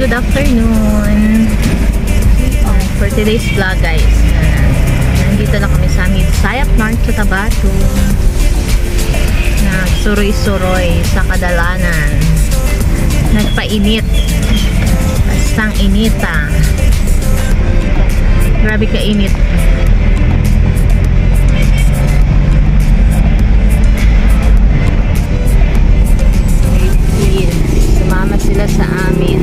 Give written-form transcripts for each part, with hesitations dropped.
good afternoon. For today's vlog guys, nandito na kami sa Sayap North sa Tabato. Nagsuroy-suroy sa kadalanan. Nagpainit. Bastang inita. Grabe ka-init. Sumama sila sa amin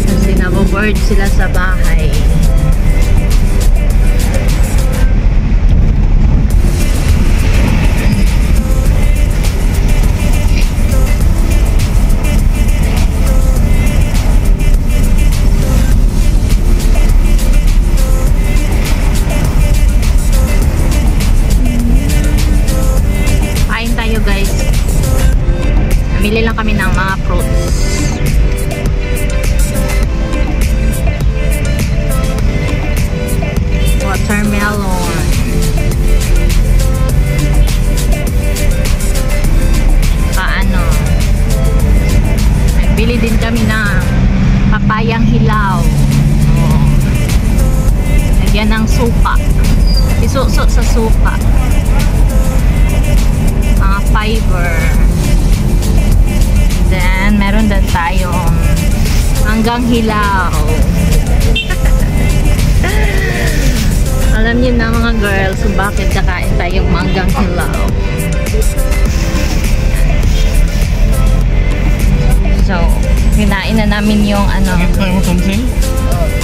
kasi naboboard sila sa bahay. Kain tayo guys. Namili lang kami ng mga fruits. Watermelon. Nagbili din kami ng papayang hilaw. Lagyan ng suka. Isuso sa suka. Mga fiber. Then, meron din tayong manggang hilaw. Alam niyo na mga girls kung bakit kakain tayong manggang hilaw. So, kinain na namin yung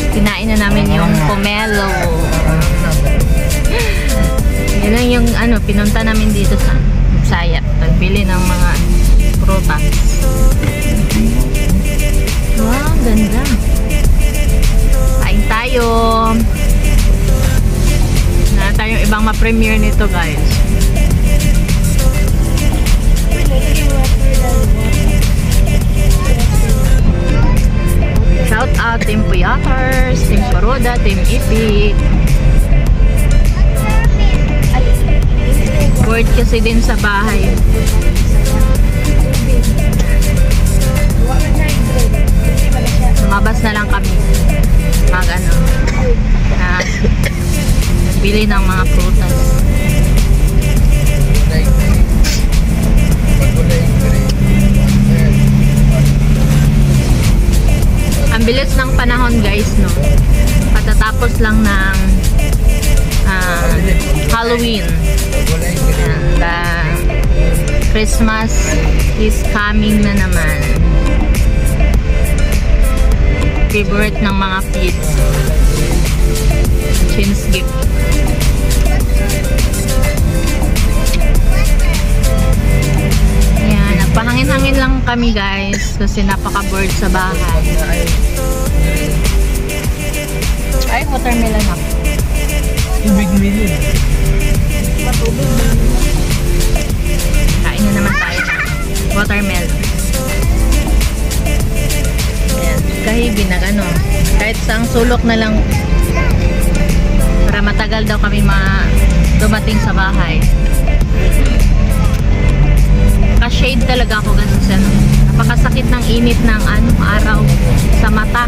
kinain na namin yung pomelo. Yan lang yung pinunta namin dito sa Sayap. Nagbili ng mga prutas. Wow, ganda. Kain tayo. Na tayong ibang ma-premiere nito guys. Shout out Team Puyaters, Team Paroda, Team Ipik. Board kasi din sa bahay. Lumabas na lang kami. Bili ng mga prutas. Ang bilis ng panahon guys, no? Patatapos lang ng Halloween. And Christmas is coming na naman. Favorite ng mga kids. Chin's gift. Yan, nagpahangin-hangin lang kami guys kasi napaka-bored sa bahay. Ay, watermelon ako. Tubig million. Kain na naman tayo ng watermelon. Ayan, kahibin na kahit saang sulok na lang para matagal daw kami dumating sa bahay. Ka-shade talaga ako kasi napakasakit ng init ng araw sa mata.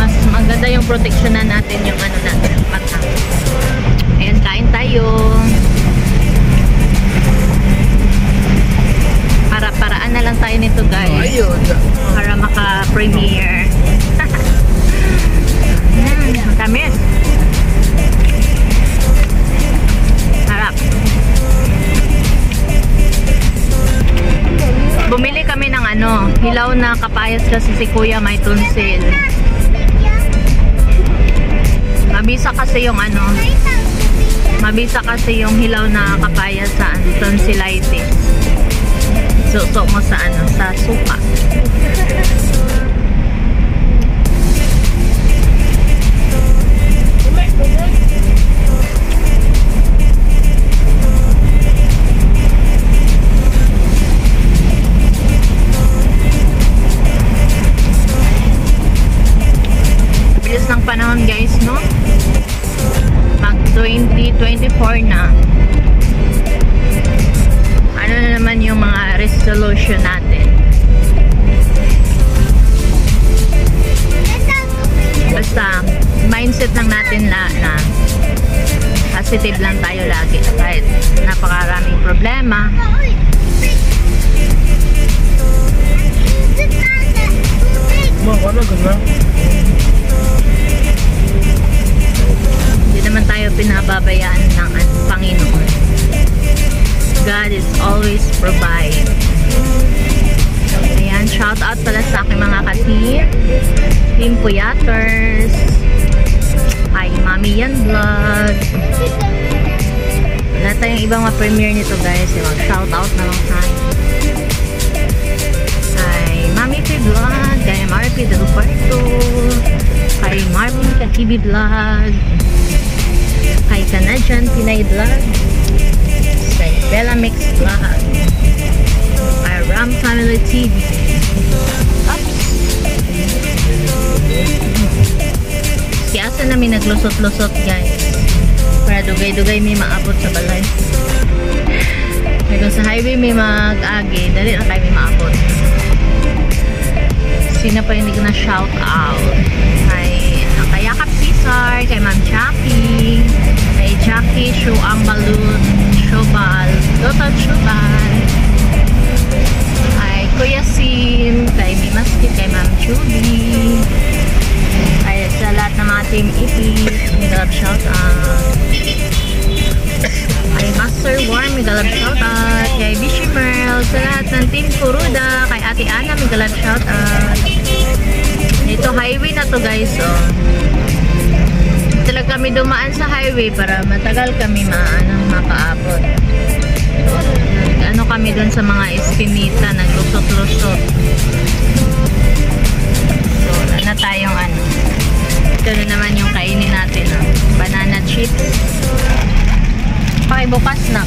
Mas maganda yung proteksyonan natin yung natin, mata. Ayan, kain tayo. Para-paraan na lang tayo nito guys. Para maka-premiere. Matamis. Harap. Bumili kami ng hilaw na kapayas kasi si Kuya may tonsil. Mabisa kasi yung hilaw na kapayas sa tonsillitis. Susok mo sa sa suka. Bilis ng panahon guys, no? Mag 2024 na. Ano na naman yung mga resolution natin? positive lang tayo lagi kahit napakaraming problema. Wala ganda. Hindi naman tayo pinababayaan ng Panginoon. God is always provide. Ayan, shout out pala sa aking mga ka-team. Team Puyaters. Ay, Mami Yan Vlog. Wala tayong ibang ma-premiere nito guys. Mag-shout out na lang tayo. Kay Mami P Vlog. Kay Marpy Del Puerto. Kay Marvin Katibi Vlog. Kay Canadian Pinay Vlog. Kay Bella Mix Vlog. Kay Ram Family TV. Oops. Kiyasa namin naglusot-lusot guys. Para dugay-dugay may maabot sa balay. Kaya sa highway may mag-agi, dali na kayo may maabot. Sino pa hindi ko na shout out? Kay Yakap Cesar, kay Ma'am Jackie, kay Jackie, Shuang Balut, Shobal, Total Shobal, kay Kuya Sim, kay Mimaskit, kay Ma'am Judy, kay sa lahat ng mga team ipis, may galap shout out. Kay Master Warm, may galap shout out. Kay Bishi Merl, sa lahat ng team Kuruda, kay Ate Ana, may galap shout out. Ito highway na to guys, oh. Talaga kami dumaan sa highway para matagal kami makaabot. Ano kami dun sa mga espinita, naglusot-lusot. So, wala na tayong ano. Ito na naman yung kainin natin, oh. Banana chips. Pakibukas na.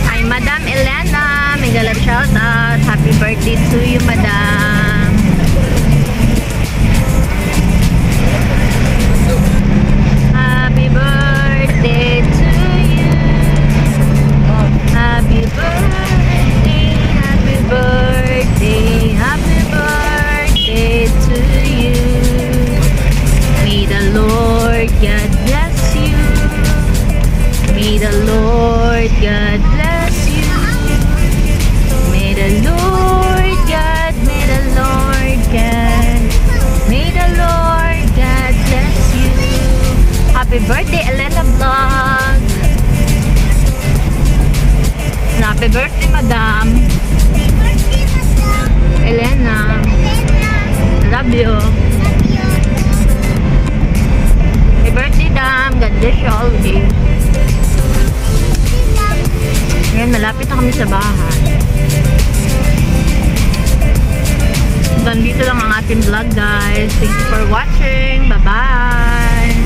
Hi, Madam Elena. May galap shout out. Happy birthday to you, Madam. Happy birthday to you. Happy birthday. Happy birthday. Happy birthday to you. May the Lord God bless you. May the Lord God bless you. May the Lord God, may the Lord God, may the Lord God bless you. Happy birthday, Elena Vlog. Happy birthday, Madam Elena. Love you. Happy birthday, Dam. God bless you always. Ngayon, malapit na kami sa bahay. Hanggang dito lang ang ating vlog, guys. Thank you for watching. Bye-bye.